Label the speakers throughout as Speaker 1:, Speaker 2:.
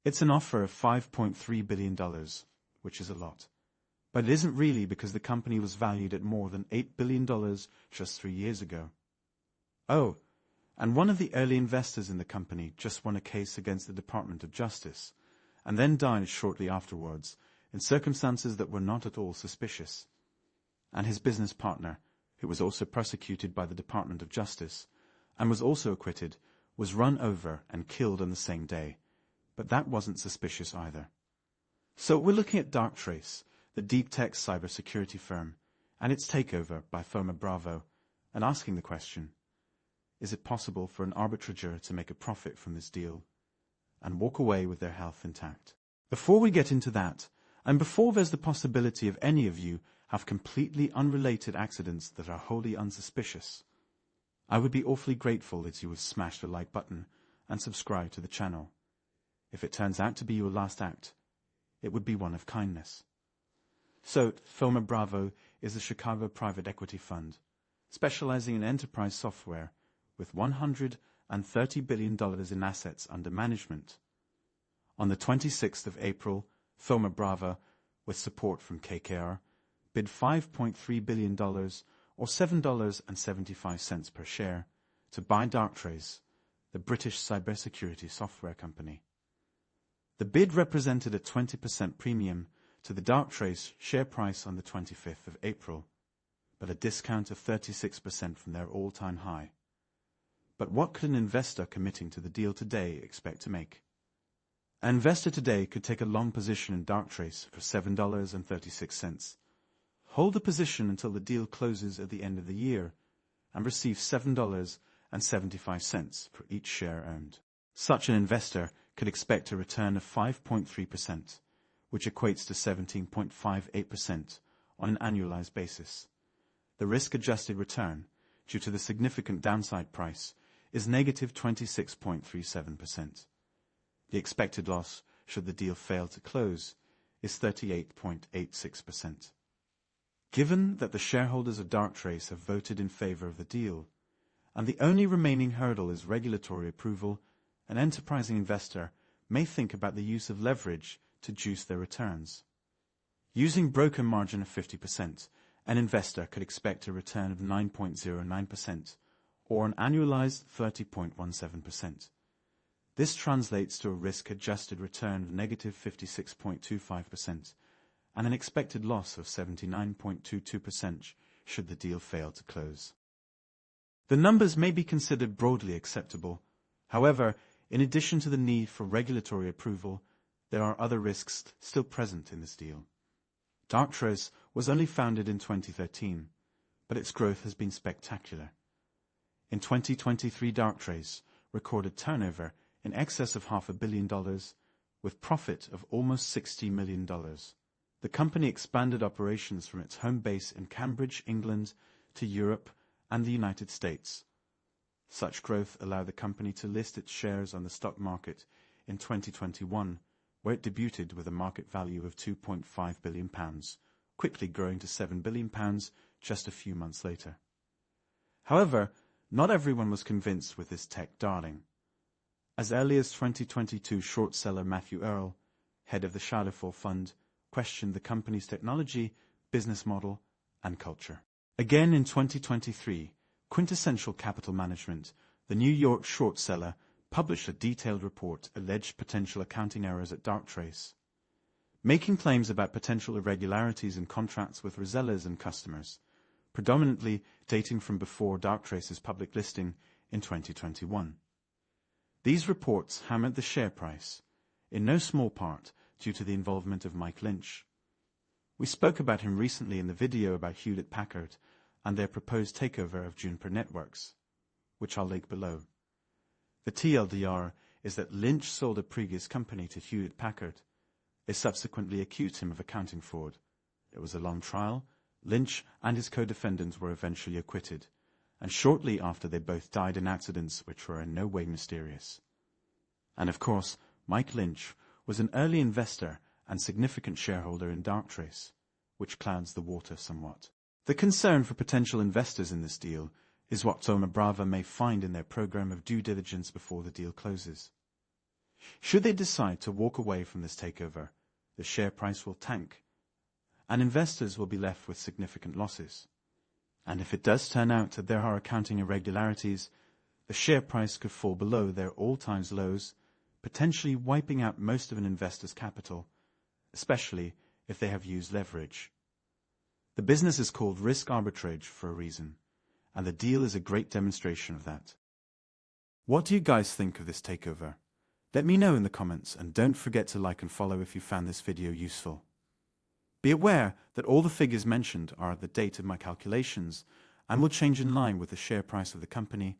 Speaker 1: It's an offer of $5.3 billion, which is a lot. But it isn't really, because the company was valued at more than $8 billion just 3 years ago. Oh, and one of the early investors in the company just won a case against the Department of Justice, and then died shortly afterwards, in circumstances that were not at all suspicious. And his business partner, who was also prosecuted by the Department of Justice, and was also acquitted, was run over and killed on the same day. But that wasn't suspicious either. So we're looking at Darktrace, the deep tech cybersecurity firm, and its takeover by Thoma Brava, and asking the question, is it possible for an arbitrager to make a profit from this deal and walk away with their health intact? Before we get into that, and before there's the possibility of any of you have completely unrelated accidents that are wholly unsuspicious, I would be awfully grateful that you would smash the like button and subscribe to the channel. If it turns out to be your last act, it would be one of kindness. So, Thoma Brava is a Chicago private equity fund, specializing in enterprise software with $130 billion in assets under management. On the 26th of April, Thoma Brava, with support from KKR, bid $5.3 billion, or $7.75 per share, to buy Darktrace, the British cybersecurity software company. The bid represented a 20% premium to the Darktrace share price on the 25th of April, but a discount of 36% from their all-time high. But what could an investor committing to the deal today expect to make? An investor today could take a long position in Darktrace for $7.36, hold the position until the deal closes at the end of the year, and receive $7.75 for each share owned. Such an investor could expect a return of 5.3%, which equates to 17.58% on an annualized basis. The risk-adjusted return, due to the significant downside price, is negative 26.37%. The expected loss, should the deal fail to close, is 38.86%. Given that the shareholders of Darktrace have voted in favor of the deal, and the only remaining hurdle is regulatory approval, an enterprising investor may think about the use of leverage to juice their returns. Using broker margin of 50%, an investor could expect a return of 9.09%, or an annualized 30.17%. This translates to a risk-adjusted return of negative 56.25%, and an expected loss of 79.22% should the deal fail to close. The numbers may be considered broadly acceptable. However, in addition to the need for regulatory approval, there are other risks still present in this deal. Darktrace was only founded in 2013, but its growth has been spectacular. In 2023, Darktrace recorded turnover in excess of $500 million, with profit of almost $60 million. The company expanded operations from its home base in Cambridge, England, to Europe and the United States. Such growth allowed the company to list its shares on the stock market in 2021, where it debuted with a market value of £2.5 billion, quickly growing to £7 billion just a few months later. However, not everyone was convinced with this tech darling. As early as 2022, short seller Matthew Earle, head of the Shadowfall Fund, questioned the company's technology, business model, and culture. Again in 2023, Quintessential Capital Management, the New York short seller, published a detailed report alleged potential accounting errors at Darktrace, making claims about potential irregularities in contracts with resellers and customers, predominantly dating from before Darktrace's public listing in 2021. These reports hammered the share price, in no small part due to the involvement of Mike Lynch. We spoke about him recently in the video about Hewlett-Packard and their proposed takeover of Juniper Networks, which I'll link below. The TLDR is that Lynch sold a previous company to Hewlett-Packard. They subsequently accused him of accounting fraud. It was a long trial. Lynch and his co-defendants were eventually acquitted, and shortly after they both died in accidents which were in no way mysterious. And of course, Mike Lynch was an early investor and significant shareholder in Darktrace, which clouds the water somewhat. The concern for potential investors in this deal is what Thoma Brava may find in their program of due diligence before the deal closes. Should they decide to walk away from this takeover, the share price will tank, and investors will be left with significant losses. And if it does turn out that there are accounting irregularities, the share price could fall below their all-time lows, potentially wiping out most of an investor's capital, especially if they have used leverage. The business is called risk arbitrage for a reason, and the deal is a great demonstration of that. What do you guys think of this takeover? Let me know in the comments, and don't forget to like and follow if you found this video useful. Be aware that all the figures mentioned are at the date of my calculations and will change in line with the share price of the company,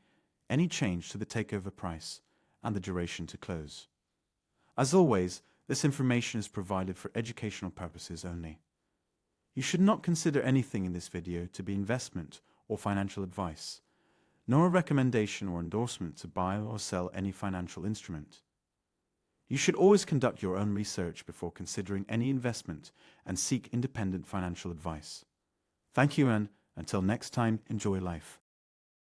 Speaker 1: any change to the takeover price, and the duration to close. As always, this information is provided for educational purposes only. You should not consider anything in this video to be investment or financial advice, nor a recommendation or endorsement to buy or sell any financial instrument. You should always conduct your own research before considering any investment and seek independent financial advice. Thank you, and until next time, enjoy life.